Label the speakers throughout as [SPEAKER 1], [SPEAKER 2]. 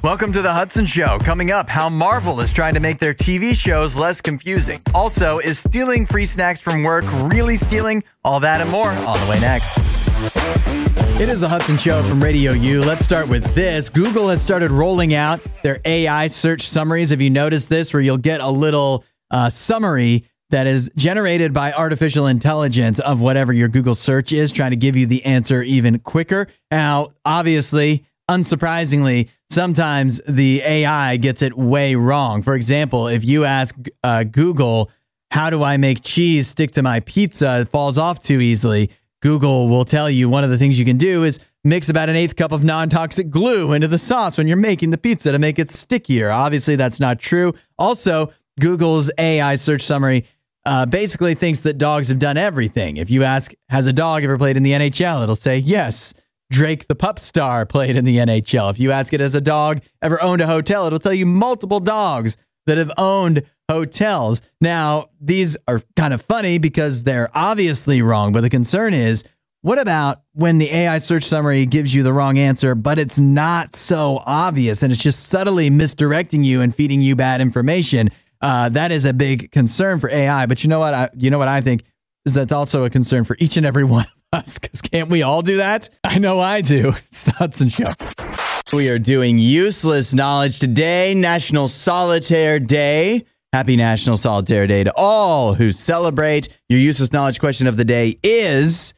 [SPEAKER 1] Welcome to the Hudson Show. Coming up, how Marvel is trying to make their TV shows less confusing. Also, is stealing free snacks from work really stealing? All that and more on the way next. It is the Hudson Show from RadioU. Let's start with this. Google has started rolling out their AI search summaries. Have you noticed this? Where you'll get a little summary that is generated by artificial intelligence of whatever your Google search is, trying to give you the answer even quicker. Now, obviously, unsurprisingly, sometimes the AI gets it way wrong. For example, if you ask Google, how do I make cheese stick to my pizza? It falls off too easily. Google will tell you one of the things you can do is mix about an 1/8 cup of non-toxic glue into the sauce when you're making the pizza to make it stickier. Obviously, that's not true. Also, Google's AI search summary basically thinks that dogs have done everything. If you ask, has a dog ever played in the NHL? It'll say yes. Drake the Pup Star played in the NHL. If you ask it, has a dog ever owned a hotel? It'll tell you multiple dogs that have owned hotels. Now, these are kind of funny because they're obviously wrong, but the concern is, what about when the AI search summary gives you the wrong answer, but it's not so obvious and it's just subtly misdirecting you and feeding you bad information? That is a big concern for AI. But you know what? I think is that's also a concern for each and every one of us, because can't we all do that? I know I do. It's the Hudson Show. We are doing useless knowledge today, National Solitaire Day. Happy National Solitaire Day to all who celebrate. Your useless knowledge question of the day is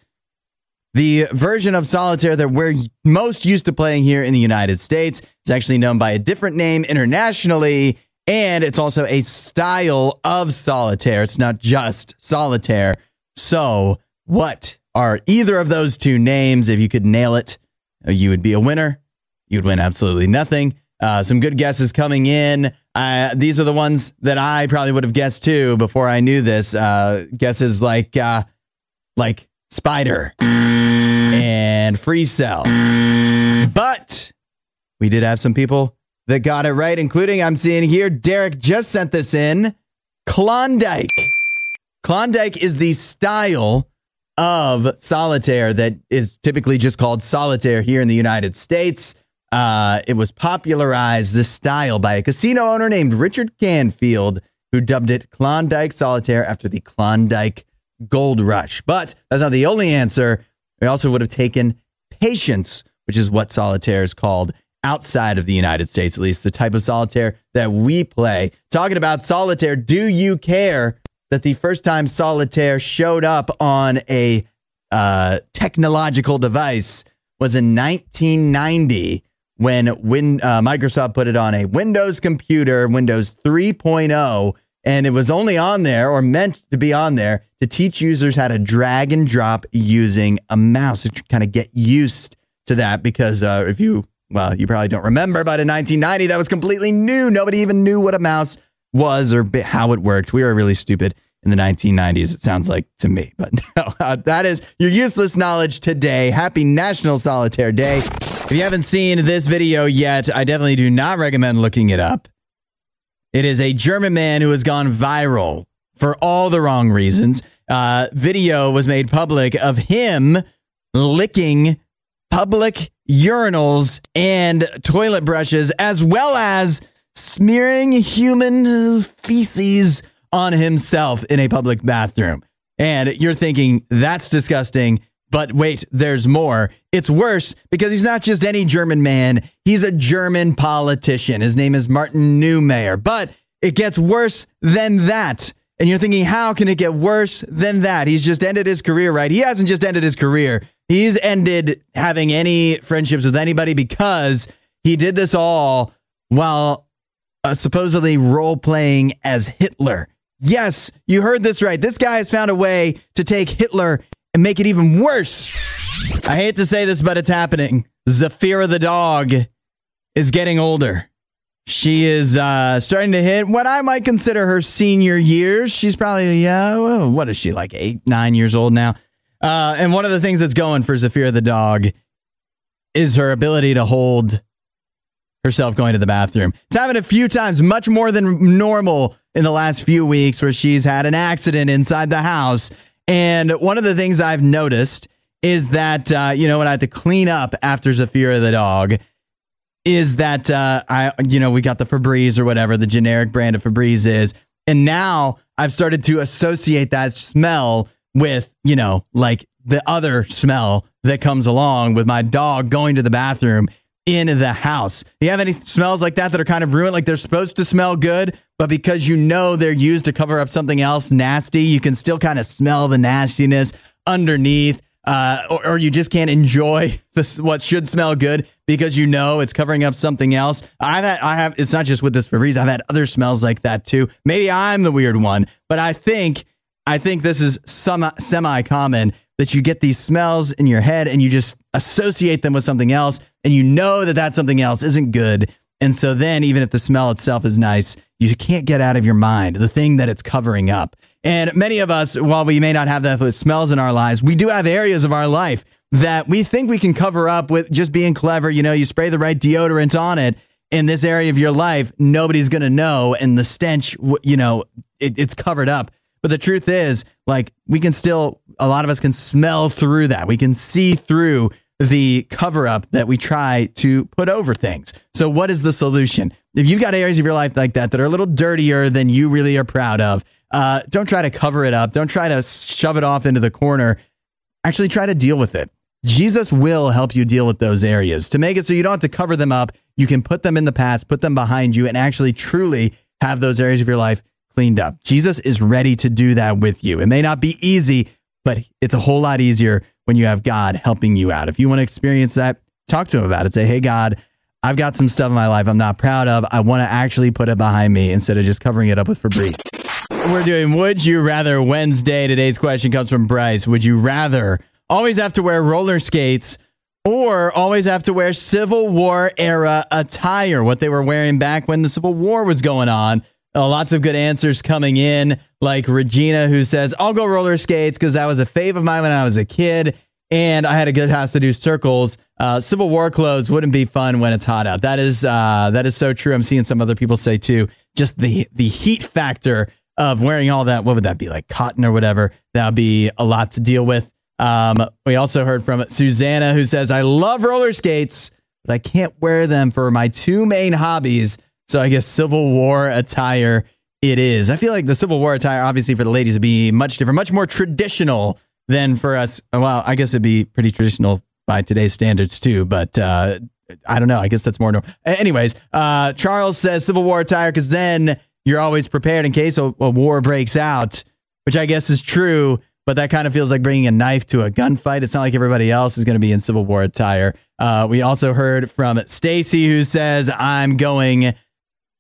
[SPEAKER 1] the version of solitaire that we're most used to playing here in the United States. It's actually known by a different name internationally, and it's also a style of solitaire. It's not just solitaire. So what are either of those two names? If you could nail it, you would be a winner. You'd win absolutely nothing. Some good guesses coming in. These are the ones that I probably would have guessed too before I knew this. Guesses like spider and free cell. But we did have some people that got it right, including, I'm seeing here, Derek just sent this in, Klondike. Klondike is the style of solitaire that is typically just called solitaire here in the United States. It was popularized, this style, by a casino owner named Richard Canfield, who dubbed it Klondike Solitaire after the Klondike Gold Rush. But that's not the only answer. We also would have taken patience, which is what solitaire is called outside of the United States, at least the type of solitaire that we play. Talking about solitaire, do you care that the first time solitaire showed up on a technological device was in 1990 when Microsoft put it on a Windows computer, Windows 3.0, and it was only on there, or meant to be on there, to teach users how to drag and drop using a mouse, to kind of get used to that, because you probably don't remember, but in 1990, that was completely new. Nobody even knew what a mouse was or how it worked. We were really stupid in the 1990s, it sounds like to me. But no, that is your useless knowledge today. Happy National Solitaire Day. If you haven't seen this video yet, I definitely do not recommend looking it up. It is a German man who has gone viral for all the wrong reasons. Video was made public of him licking public urinals and toilet brushes, as well as smearing human feces on himself in a public bathroom. And you're thinking, that's disgusting. But wait, there's more. It's worse because he's not just any German man. He's a German politician. His name is Martin Neumayer. But it gets worse than that. And you're thinking, how can it get worse than that? He's just ended his career, right? He hasn't just ended his career. He's ended having any friendships with anybody because he did this all while supposedly role-playing as Hitler. Yes, you heard this right. This guy has found a way to take Hitler and make it even worse. I hate to say this, but it's happening. Zafira the dog is getting older. She is starting to hit what I might consider her senior years. She's probably, what is she, like 8, 9 years old now? And one of the things that's going for Zafira the dog is her ability to hold herself going to the bathroom. It's happened a few times, much more than normal in the last few weeks, where she's had an accident inside the house. And one of the things I've noticed is that, when I have to clean up after Zafira the dog, is that we got the Febreze or whatever the generic brand of Febreze is, and now I've started to associate that smell with, like the other smell that comes along with my dog going to the bathroom in the house. You have any smells like that are kind of ruined? Like they're supposed to smell good, but because they're used to cover up something else nasty, you can still kind of smell the nastiness underneath, or you just can't enjoy what should smell good because it's covering up something else. It's not just with this Febreze. I've had other smells like that too. Maybe I'm the weird one, but I think this is semi-common that you get these smells in your head and you just associate them with something else, and that something else isn't good. And so then even if the smell itself is nice, you can't get out of your mind the thing that it's covering up. And many of us, while we may not have that with smells in our lives, we do have areas of our life that we think we can cover up with just being clever. You spray the right deodorant on it. In this area of your life, nobody's going to know. And the stench, it's covered up. But the truth is, like, a lot of us can smell through that. We can see through the cover up that we try to put over things. So what is the solution? If you've got areas of your life like that are a little dirtier than you really are proud of, don't try to cover it up. Don't try to shove it off into the corner. Actually, try to deal with it. Jesus will help you deal with those areas to make it so you don't have to cover them up. You can put them in the past, put them behind you, and actually truly have those areas of your life cleaned up. Jesus is ready to do that with you. It may not be easy, but it's a whole lot easier when you have God helping you out. If you want to experience that, talk to him about it. Say, hey, God, I've got some stuff in my life I'm not proud of. I want to actually put it behind me instead of just covering it up with Febreze. We're doing Would You Rather Wednesday. Today's question comes from Bryce. Would you rather always have to wear roller skates or always have to wear Civil War era attire, what they were wearing back when the Civil War was going on? Lots of good answers coming in, like Regina, who says, I'll go roller skates because that was a fave of mine when I was a kid, and I had a good house to do circles. Civil War clothes wouldn't be fun when it's hot out. That is so true. I'm seeing some other people say, too, just the heat factor of wearing all that. What would that be, like cotton or whatever? That would be a lot to deal with. We also heard from Susanna, who says, I love roller skates, but I can't wear them for my two main hobbies. So I guess Civil War attire it is. I feel like the Civil War attire, obviously for the ladies, would be much different, much more traditional than for us. Well, I guess it'd be pretty traditional by today's standards too, but I don't know. I guess that's more normal. Anyways, Charles says Civil War attire because then you're always prepared in case a war breaks out, which I guess is true, but that kind of feels like bringing a knife to a gunfight. It's not like everybody else is going to be in Civil War attire. We also heard from Stacy, who says, I'm going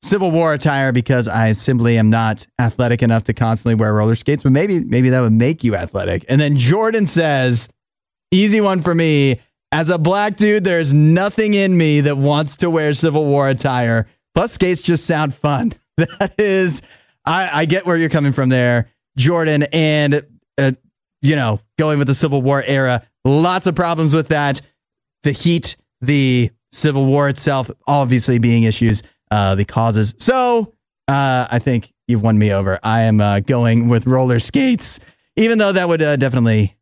[SPEAKER 1] Civil War attire because I simply am not athletic enough to constantly wear roller skates, but maybe that would make you athletic. And then Jordan says, easy one for me. As a black dude, there's nothing in me that wants to wear Civil War attire. Plus, skates just sound fun. That is, I get where you're coming from there, Jordan. And, going with the Civil War era, lots of problems with that. The heat, the Civil War itself, obviously being issues. The causes. So I think you've won me over. I am going with roller skates, even though that would definitely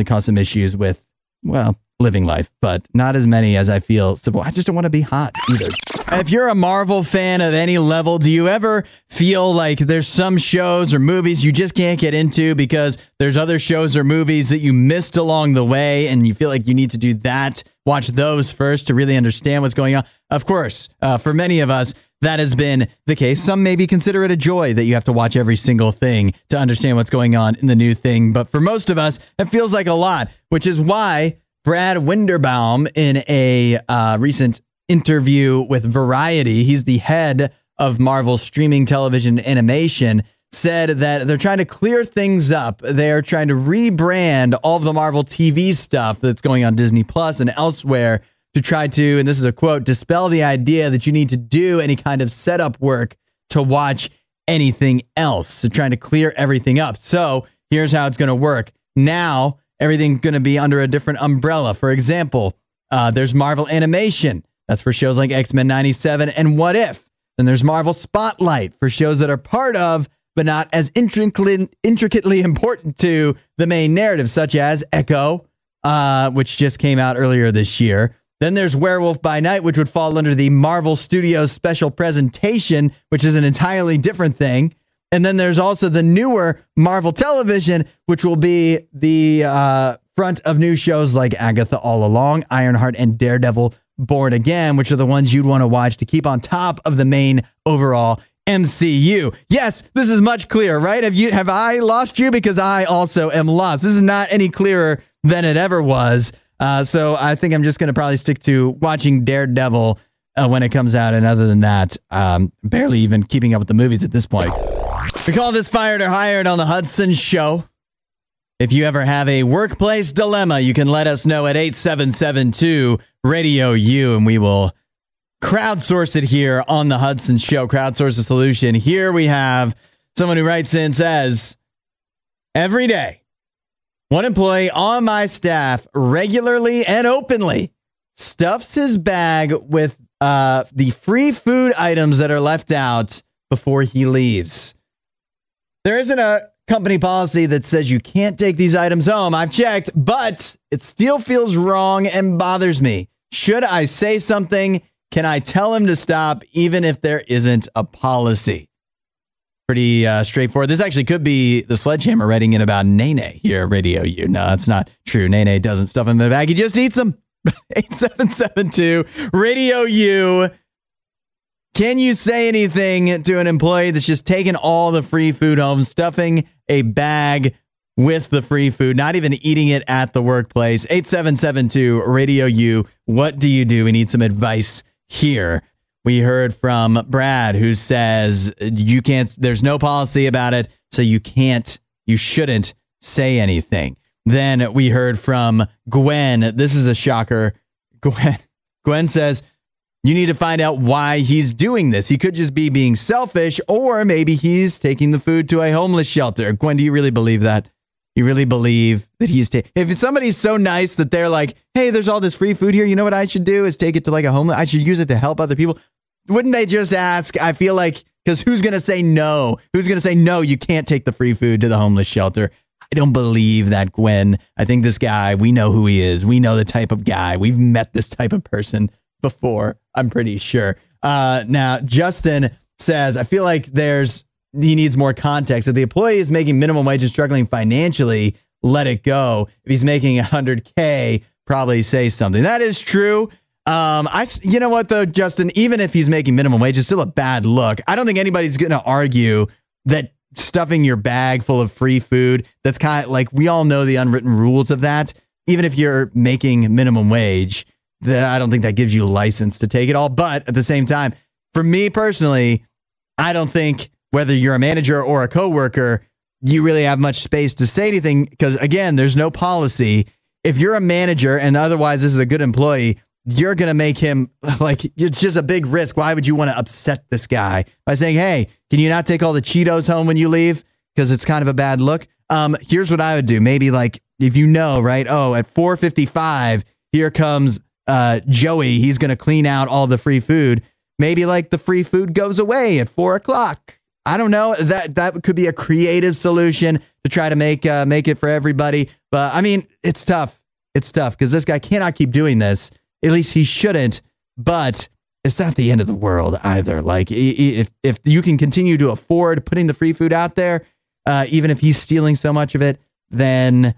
[SPEAKER 1] cause some issues with, well, living life, but not as many as I feel civil. I just don't want to be hot either. If you're a Marvel fan of any level, do you ever feel like there's some shows or movies you just can't get into because there's other shows or movies that you missed along the way and you feel like you need to do that? Watch those first to really understand what's going on. Of course, for many of us, that has been the case. Some maybe consider it a joy that you have to watch every single thing to understand what's going on in the new thing. But for most of us, it feels like a lot, which is why Brad Winderbaum, in a recent interview with Variety, he's the head of Marvel streaming television animation, said that they're trying to clear things up. They're trying to rebrand all of the Marvel TV stuff that's going on Disney Plus and elsewhere to try to, and this is a quote, dispel the idea that you need to do any kind of setup work to watch anything else. So trying to clear everything up. So here's how it's going to work. Now, everything's going to be under a different umbrella. For example, there's Marvel Animation. That's for shows like X-Men 97 and What If. Then there's Marvel Spotlight for shows that are part of, but not as intricately important to the main narrative, such as Echo, which just came out earlier this year. Then there's Werewolf by Night, which would fall under the Marvel Studios special presentation, which is an entirely different thing. And then there's also the newer Marvel Television, which will be the front of new shows like Agatha All Along, Ironheart, and Daredevil Born Again, which are the ones you'd want to watch to keep on top of the main overall MCU. Yes, this is much clearer, right? Have I lost you? Because I also am lost. This is not any clearer than it ever was. So I think I'm just going to probably stick to watching Daredevil when it comes out. And other than that, barely even keeping up with the movies at this point. We call this Fired or Hired on the Hudson Show. If you ever have a workplace dilemma, you can let us know at 8772 RadioU, and we will crowdsource it here on the Hudson Show. Crowdsource a solution. Here we have someone who writes in, says, every day, one employee on my staff regularly and openly stuffs his bag with the free food items that are left out before he leaves. There isn't a company policy that says you can't take these items home. I've checked, but it still feels wrong and bothers me. Should I say something? Can I tell him to stop even if there isn't a policy? Pretty straightforward. This actually could be the sledgehammer writing in about Nene here at RadioU. No, that's not true. Nene doesn't stuff him in the bag. He just eats them. 8772 RadioU. Can you say anything to an employee that's just taking all the free food home, stuffing a bag with the free food, not even eating it at the workplace? 8772 RadioU. What do you do? We need some advice here. We heard from Brad, who says there's no policy about it, so you shouldn't say anything. Then we heard from Gwen. This is a shocker. Gwen says, you need to find out why he's doing this. He could just be being selfish, or maybe he's taking the food to a homeless shelter. Gwen, do you really believe that? You really believe that if somebody's so nice that they're like, hey, there's all this free food here, you know what I should do is take it to like a homeless, I should use it to help other people. Wouldn't they just ask? I feel like, because who's going to say no? Who's going to say, no, you can't take the free food to the homeless shelter? I don't believe that, Gwen. I think this guy, we know who he is. We know the type of guy. We've met this type of person before, I'm pretty sure. Now, Justin says, I feel like he needs more context. If the employee is making minimum wage and struggling financially, let it go. If he's making $100K, probably say something. That is true. You know what though, Justin, even if he's making minimum wage, it's still a bad look. I don't think anybody's going to argue that stuffing your bag full of free food, that's kind of like, we all know the unwritten rules of that. Even if you're making minimum wage, I don't think that gives you license to take it all. But at the same time, for me personally, I don't think whether you're a manager or a coworker, you really have much space to say anything, because again, there's no policy. If you're a manager and otherwise this is a good employee, you're going to make him like, it's just a big risk. Why would you want to upset this guy by saying, hey, can you not take all the Cheetos home when you leave? Because it's kind of a bad look. Here's what I would do. Maybe like, if you know, right? Oh, at 4:55, here comes Joey. He's going to clean out all the free food. Maybe like the free food goes away at 4 o'clock. I don't know. That could be a creative solution to try to make it for everybody. But I mean, it's tough. It's tough because this guy cannot keep doing this. At least he shouldn't. But it's not the end of the world either. Like if you can continue to afford putting the free food out there, even if he's stealing so much of it, then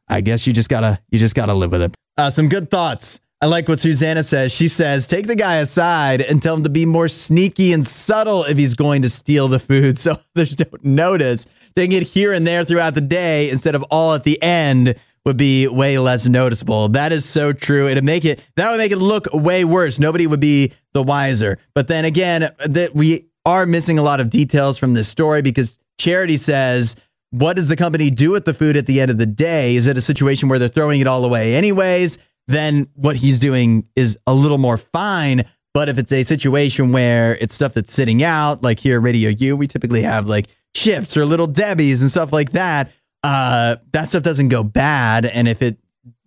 [SPEAKER 1] I guess you just gotta live with it. Some good thoughts. I like what Susanna says. She says, take the guy aside and tell him to be more sneaky and subtle if he's going to steal the food so others don't notice. Taking it here and there throughout the day instead of all at the end would be way less noticeable. That is so true. That would make it look way worse. Nobody would be the wiser. But then again, that we are missing a lot of details from this story, because Charity says, what does the company do with the food at the end of the day? Is it a situation where they're throwing it all away anyways? Then what he's doing is a little more fine. But if it's a situation where it's stuff that's sitting out, like here at RadioU, we typically have like chips or Little Debbie's and stuff like that. That stuff doesn't go bad. And if it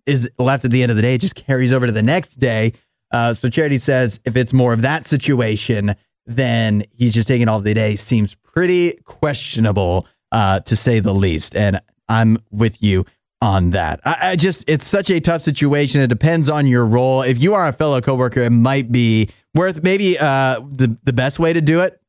[SPEAKER 1] is left at the end of the day, it just carries over to the next day. So Charity says if it's more of that situation, then he's just taking all of the day. Seems pretty questionable, to say the least. And I'm with you. on that. It's such a tough situation. It depends on your role. If you are a fellow coworker, it might be worth maybe the best way to do it.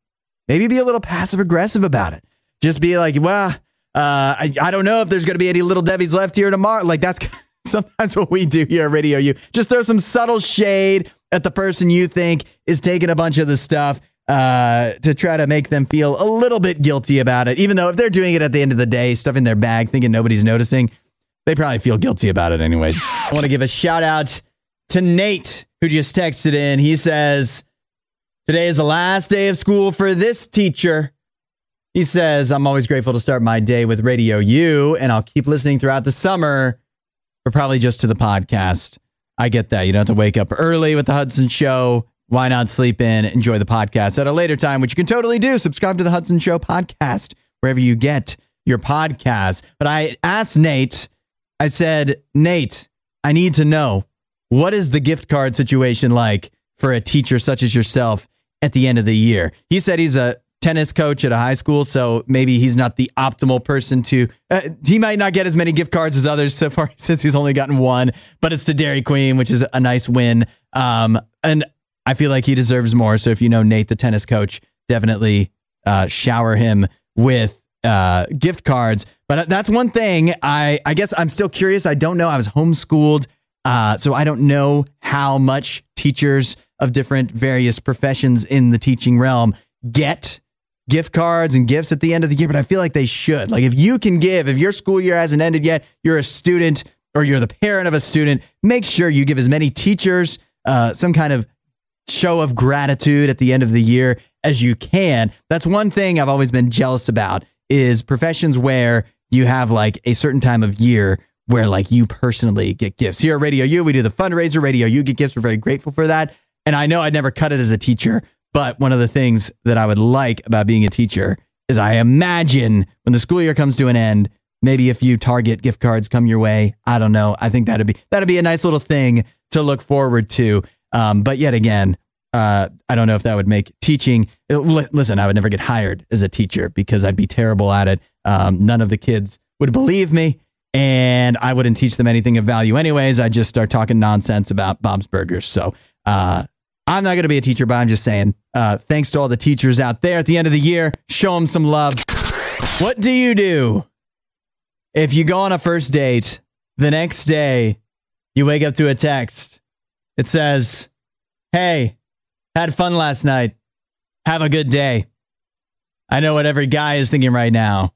[SPEAKER 1] Maybe be a little passive aggressive about it. Just be like, well, I don't know if there's going to be any Little Debbies left here tomorrow. Like that's sometimes what we do here at Radio U. Just throw some subtle shade at the person you think is taking a bunch of the stuff to try to make them feel a little bit guilty about it. Even though if they're doing it at the end of the day, stuff in their bag, thinking nobody's noticing, they probably feel guilty about it anyways. I want to give a shout out to Nate, who just texted in. He says, today is the last day of school for this teacher. He says, I'm always grateful to start my day with Radio U, and I'll keep listening throughout the summer, but probably just to the podcast. I get that. You don't have to wake up early with the Hudson Show. Why not sleep in, enjoy the podcast at a later time, which you can totally do. Subscribe to the Hudson Show podcast, wherever you get your podcasts. But I asked Nate, I said, Nate, I need to know, what is the gift card situation like for a teacher such as yourself at the end of the year? He said he's a tennis coach at a high school, so maybe he's not the optimal person to, he might not get as many gift cards as others. So far, he says he's only gotten one, but it's to Dairy Queen, which is a nice win. And I feel like he deserves more. So if you know Nate, the tennis coach, definitely shower him with gift cards. But that's one thing. I guess I'm still curious. I don't know. I was homeschooled, so I don't know how much teachers of different various professions in the teaching realm get gift cards and gifts at the end of the year. But I feel like they should. Like if you can give, if your school year hasn't ended yet, you're a student or you're the parent of a student, make sure you give as many teachers some kind of show of gratitude at the end of the year as you can. That's one thing I've always been jealous about, is professions where you have like a certain time of year where like you personally get gifts. Here at Radio U, we do the fundraiser. Radio U get gifts. We're very grateful for that. And I know I'd never cut it as a teacher, but one of the things that I would like about being a teacher is I imagine when the school year comes to an end, maybe a few Target gift cards come your way. I don't know. I think that'd be a nice little thing to look forward to. But yet again, I don't know if that would make teaching. Listen, I would never get hired as a teacher because I'd be terrible at it. None of the kids would believe me, and I wouldn't teach them anything of value anyways. I'd just start talking nonsense about Bob's Burgers. So I'm not going to be a teacher, but I'm just saying, thanks to all the teachers out there at the end of the year. Show them some love. What do you do if you go on a first date, the next day you wake up to a text? It says, hey, had fun last night. Have a good day. I know what every guy is thinking right now.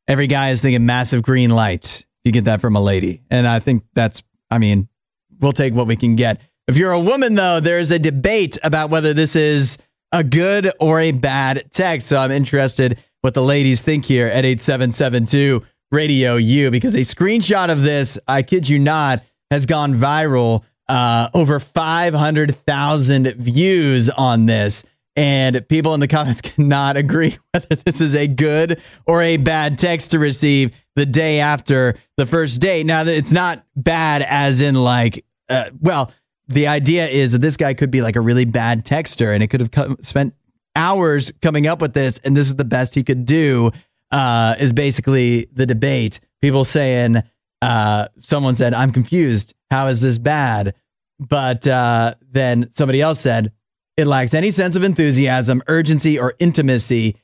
[SPEAKER 1] Every guy is thinking massive green light. You get that from a lady. And I think we'll take what we can get. If you're a woman, though, there's a debate about whether this is a good or a bad text. So I'm interested what the ladies think here at 8772 Radio U, because a screenshot of this, I kid you not, has gone viral. Over 500,000 views on this, and people in the comments cannot agree whether this is a good or a bad text to receive the day after the first date. Now, it's not bad as in like, the idea is that this guy could be like a really bad texter, and it could have spent hours coming up with this, and this is the best he could do, is basically the debate. People saying, someone said, I'm confused. How is this bad? But then somebody else said, it lacks any sense of enthusiasm, urgency, or intimacy.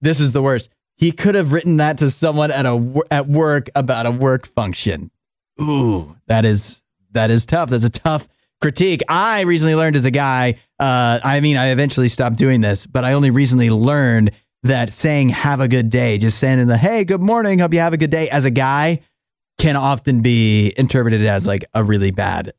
[SPEAKER 1] This is the worst. He could have written that to someone at work about a work function. Ooh, that is tough. That's a tough critique. I recently learned as a guy, I eventually stopped doing this, but I only recently learned that saying have a good day, just saying hey, good morning, hope you have a good day, as a guy, can often be interpreted as like a really bad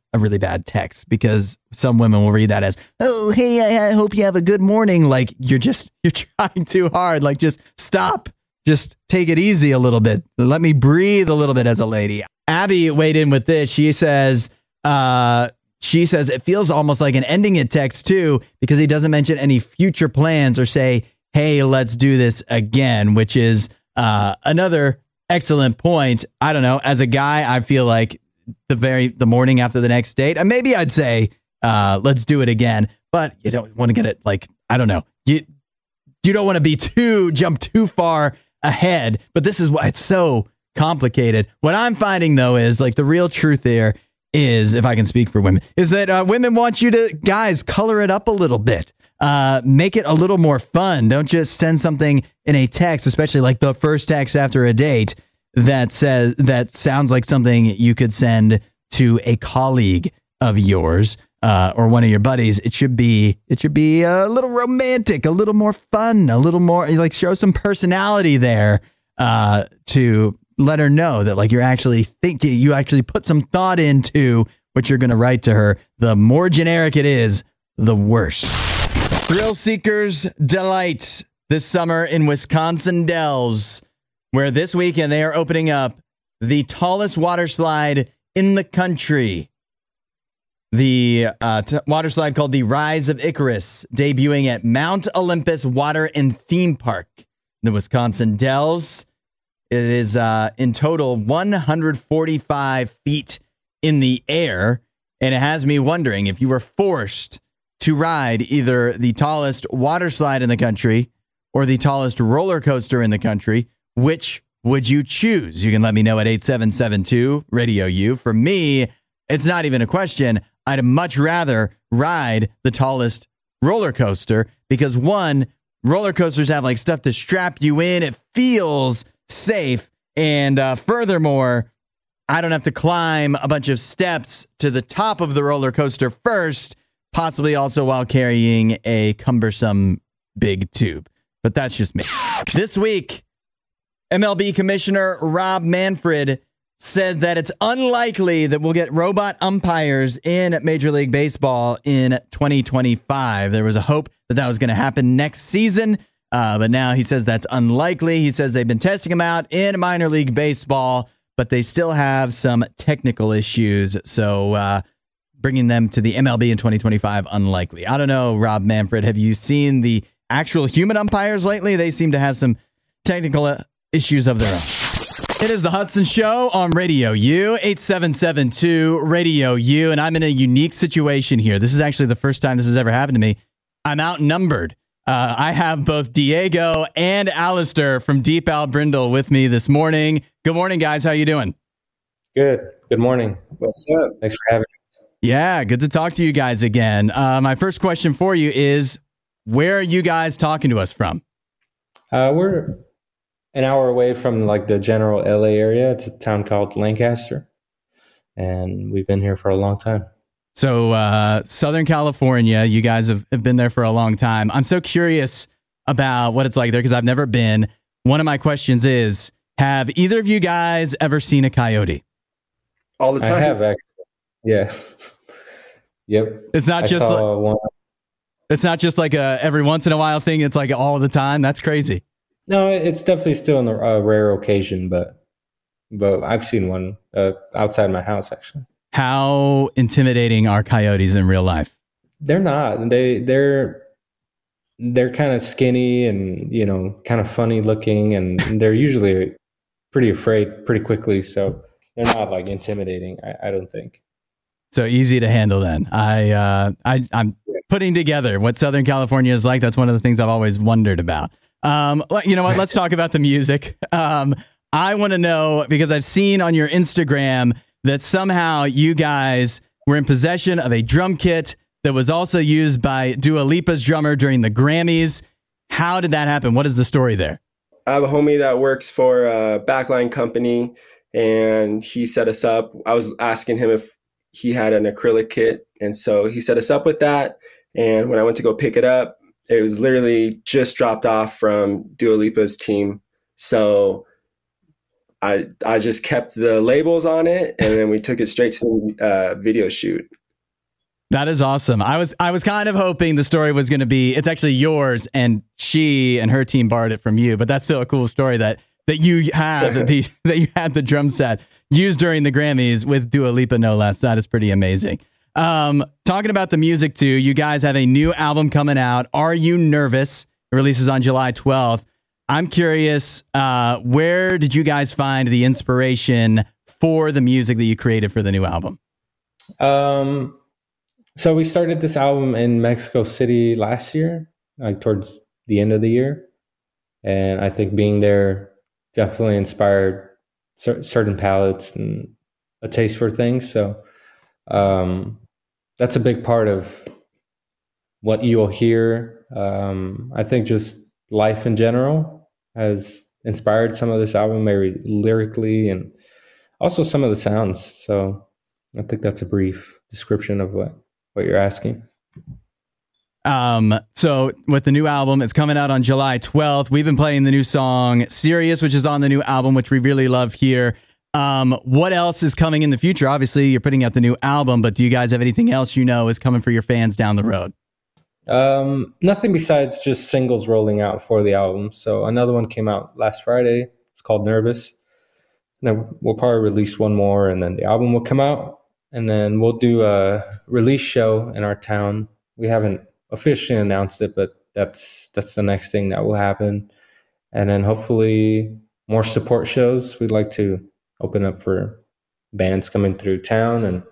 [SPEAKER 1] text, because some women will read that as, oh, hey, I hope you have a good morning. Like you're trying too hard. Like just stop, just take it easy a little bit. Let me breathe a little bit as a lady. Abby weighed in with this. She says it feels almost like an ending a text too, because he doesn't mention any future plans or say, hey, let's do this again, which is another excellent point. I don't know. As a guy, I feel like the morning after the next date, and maybe I'd say, let's do it again, but you don't want to get it like, I don't know. You don't want to jump too far ahead, but this is why it's so complicated. What I'm finding, though, is like the real truth there is, if I can speak for women, is that women want you to, guys, color it up a little bit. Make it a little more fun. Don't just send something in a text, especially like the first text after a date that sounds like something you could send to a colleague of yours or one of your buddies. It should be a little romantic, a little more fun, a little more like show some personality there to let her know that like you're actually thinking, you actually put some thought into what you're going to write to her. The more generic it is, the worse. Thrill Seekers Delight this summer in Wisconsin Dells, where this weekend they are opening up the tallest water slide in the country. The water slide called the Rise of Icarus, debuting at Mount Olympus Water and Theme Park in the Wisconsin Dells. It is in total 145 feet in the air, and it has me wondering, if you were forced to ride either the tallest water slide in the country or the tallest roller coaster in the country, which would you choose? You can let me know at 8772 RadioU. For me, it's not even a question. I'd much rather ride the tallest roller coaster because, one, roller coasters have like stuff to strap you in. It feels safe. And furthermore, I don't have to climb a bunch of steps to the top of the roller coaster first, possibly also while carrying a cumbersome big tube. But that's just me. This week, MLB Commissioner Rob Manfred said that it's unlikely that we'll get robot umpires in Major League Baseball in 2025. There was a hope that that was going to happen next season, but now he says that's unlikely. He says they've been testing them out in minor league baseball, but they still have some technical issues. So bringing them to the MLB in 2025, unlikely. I don't know, Rob Manfred, have you seen the actual human umpires lately? They seem to have some technical issues of their own. It is the Hudson Show on RadioU, 8772 RadioU, and I'm in a unique situation here. This is actually the first time this has ever happened to me. I'm outnumbered. I have both Diego and Alistair from Deep Al Brindle with me this morning. Good morning, guys. How you doing?
[SPEAKER 2] Good. Good morning.
[SPEAKER 3] What's up?
[SPEAKER 2] Thanks for having us.
[SPEAKER 1] Yeah, good to talk to you guys again. My first question for you is, where are you guys talking to us from?
[SPEAKER 2] We're an hour away from like the general LA area. It's a town called Lancaster, and we've been here for a long time.
[SPEAKER 1] So Southern California, you guys have been there for a long time. I'm so curious about what it's like there because I've never been. One of my questions is, have either of you guys ever seen a coyote?
[SPEAKER 3] All the time.
[SPEAKER 2] I have, actually. Yeah. Yep.
[SPEAKER 1] It's not it's not just like a every once in a while thing. It's like all the time. That's crazy.
[SPEAKER 2] No, it's definitely still a rare occasion, but I've seen one outside my house, actually.
[SPEAKER 1] How intimidating are coyotes in real life?
[SPEAKER 2] They're not. They're kind of skinny and, you know, kind of funny looking, and they're usually pretty afraid pretty quickly. So they're not like intimidating, I don't think.
[SPEAKER 1] So easy to handle then. I'm putting together what Southern California is like. That's one of the things I've always wondered about. You know what? Let's talk about the music. I want to know, because I've seen on your Instagram that somehow you guys were in possession of a drum kit that was also used by Dua Lipa's drummer during the Grammys. How did that happen? What is the story there?
[SPEAKER 3] I have a homie that works for a backline company, and he set us up. I was asking him if he had an acrylic kit, and so he set us up with that. And when I went to go pick it up, it was literally just dropped off from Dua Lipa's team. So I just kept the labels on it, and then we took it straight to the video shoot.
[SPEAKER 1] That is awesome. I was kind of hoping the story was going to be, it's actually yours and she and her team borrowed it from you, but that's still a cool story that you have that you had the drum set used during the Grammys with Dua Lipa, no less. That is pretty amazing. Talking about the music too, you guys have a new album coming out. Are You Nervous? It releases on July 12th. I'm curious, where did you guys find the inspiration for the music that you created for the new album?
[SPEAKER 2] So we started this album in Mexico City last year, like towards the end of the year. And I think being there definitely inspired certain palettes and a taste for things. So that's a big part of what you'll hear. I think just life in general has inspired some of this album, maybe lyrically and also some of the sounds. So I think that's a brief description of what you're asking.
[SPEAKER 1] So with the new album, it's coming out on July 12th. We've been playing the new song Serious, which is on the new album, which we really love here. What else is coming in the future? Obviously, you're putting out the new album, but do you guys have anything else is coming for your fans down the road?
[SPEAKER 2] Nothing besides just singles rolling out for the album. So another one came out last Friday. It's called Nervous. And then we'll probably release one more, and then the album will come out. And then we'll do a release show in our town. We haven't officially announced it, but that's the next thing that will happen. And then hopefully more support shows. We'd like to open up for bands coming through town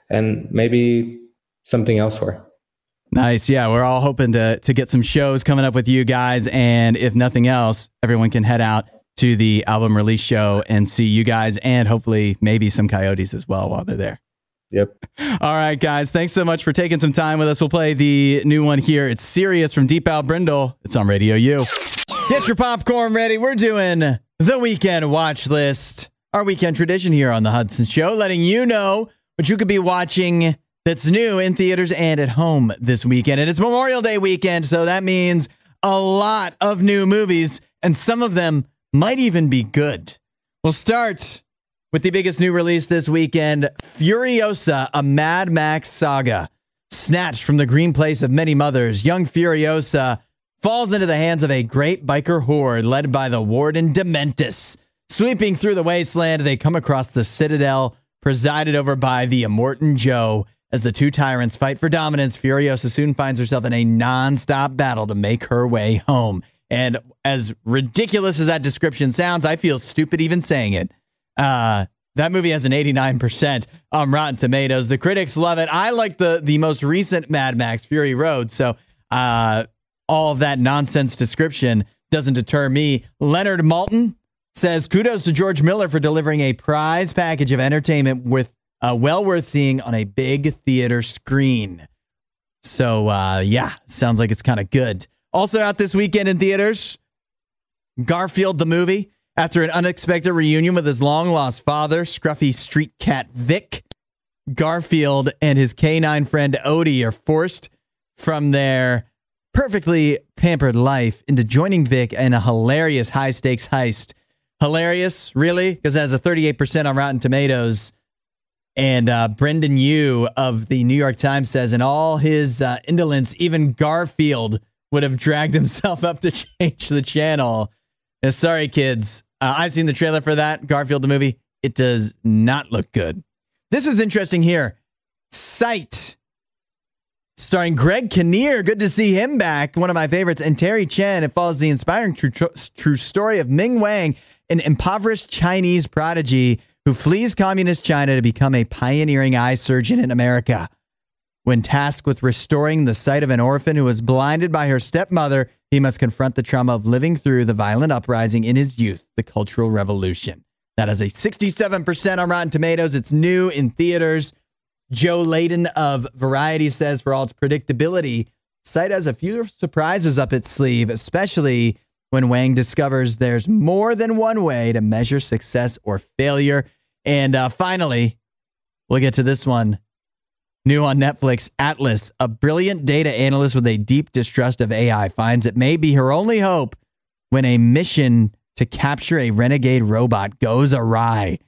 [SPEAKER 2] and maybe something elsewhere.
[SPEAKER 1] Nice. Yeah, we're all hoping to get some shows coming up with you guys. And if nothing else, everyone can head out to the album release show and see you guys and hopefully maybe some Coyotes as well while they're there.
[SPEAKER 2] Yep.
[SPEAKER 1] All right, guys. Thanks so much for taking some time with us. We'll play the new one here. It's Serious from Deep Al Brindle. It's on Radio U. Get your popcorn ready. We're doing the weekend watch list, our weekend tradition here on the Hudson Show, letting you know what you could be watching that's new in theaters and at home this weekend. And it's Memorial Day weekend, so that means a lot of new movies, and some of them might even be good. We'll start with the biggest new release this weekend, Furiosa, a Mad Max saga. Snatched from the green place of many mothers, young Furiosa falls into the hands of a great biker horde led by the warden Dementus. Sweeping through the wasteland, they come across the Citadel, presided over by the Immortan Joe. As the two tyrants fight for dominance, Furiosa soon finds herself in a non-stop battle to make her way home. And as ridiculous as that description sounds, I feel stupid even saying it. That movie has an 89% on Rotten Tomatoes. The critics love it. I like the most recent Mad Max, Fury Road. So all of that nonsense description doesn't deter me. Leonard Maltin says, kudos to George Miller for delivering a prize package of entertainment with well worth seeing on a big theater screen. So, yeah, sounds like it's kind of good. Also out this weekend in theaters, Garfield the movie. After an unexpected reunion with his long-lost father, scruffy street cat Vic, Garfield and his canine friend Odie are forced from their perfectly pampered life into joining Vic in a hilarious high-stakes heist. Hilarious, really? Because it has a 38% on Rotten Tomatoes. And Brendan Yu of the New York Times says, in all his indolence, even Garfield would have dragged himself up to change the channel. And sorry, kids. I've seen the trailer for that, Garfield the movie. It does not look good. This is interesting here. Sight, starring Greg Kinnear. Good to see him back. One of my favorites. And Terry Chen. It follows the inspiring true story of Ming Wang, an impoverished Chinese prodigy who flees communist China to become a pioneering eye surgeon in America. When tasked with restoring the sight of an orphan who was blinded by her stepmother, he must confront the trauma of living through the violent uprising in his youth, the Cultural Revolution. That has a 67% on Rotten Tomatoes. It's new in theaters. Joe Layden of Variety says, for all its predictability, Sight has a few surprises up its sleeve, especially when Wang discovers there's more than one way to measure success or failure. And finally, we'll get to this one. New on Netflix, Atlas, a brilliant data analyst with a deep distrust of AI, finds it may be her only hope when a mission to capture a renegade robot goes awry.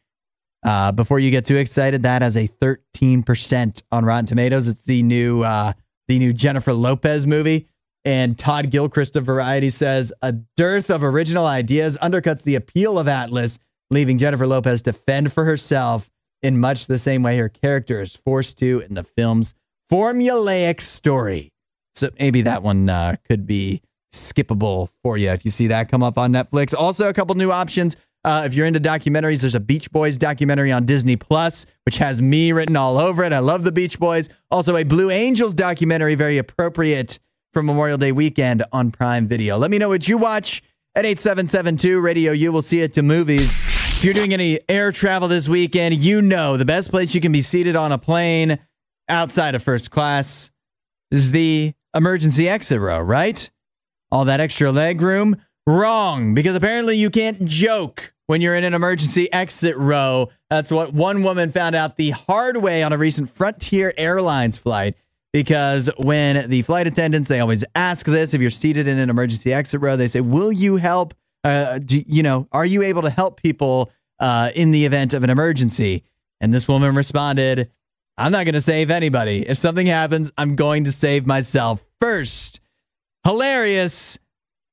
[SPEAKER 1] Before you get too excited, that has a 13% on Rotten Tomatoes. It's the new Jennifer Lopez movie. And Todd Gilchrist of Variety says, a dearth of original ideas undercuts the appeal of Atlas, leaving Jennifer Lopez to fend for herself in much the same way her character is forced to in the film's formulaic story. So maybe that one could be skippable for you if you see that come up on Netflix. Also, a couple new options. If you're into documentaries, there's a Beach Boys documentary on Disney Plus, which has me written all over it. I love the Beach Boys. Also, a Blue Angels documentary, very appropriate for Memorial Day weekend on Prime Video. Let me know what you watch at 8772 Radio U. We'll see you at the movies. If you're doing any air travel this weekend, you know the best place you can be seated on a plane outside of first class is the emergency exit row, right? All that extra leg room? Wrong, because apparently you can't joke when you're in an emergency exit row. That's what one woman found out the hard way on a recent Frontier Airlines flight, because when the flight attendants, they always ask this, if you're seated in an emergency exit row, they say, will you help? Are you able to help people in the event of an emergency? And this woman responded, I'm not going to save anybody. If something happens, I'm going to save myself first. Hilarious,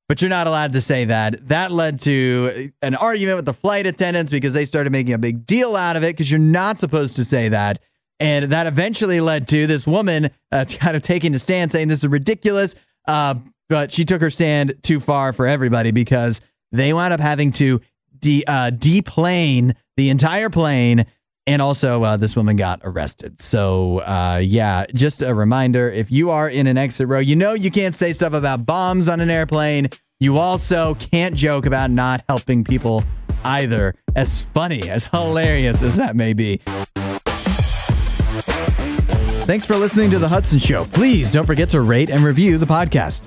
[SPEAKER 1] but you're not allowed to say that. That led to an argument with the flight attendants because they started making a big deal out of it because you're not supposed to say that. And that eventually led to this woman kind of taking a stand saying this is ridiculous. But she took her stand too far for everybody because they wound up having to deplane the entire plane. And also, this woman got arrested. So, just a reminder, if you are in an exit row, you know you can't say stuff about bombs on an airplane. You also can't joke about not helping people either, as funny, as hilarious as that may be. Thanks for listening to The Hudson Show. Please don't forget to rate and review the podcast.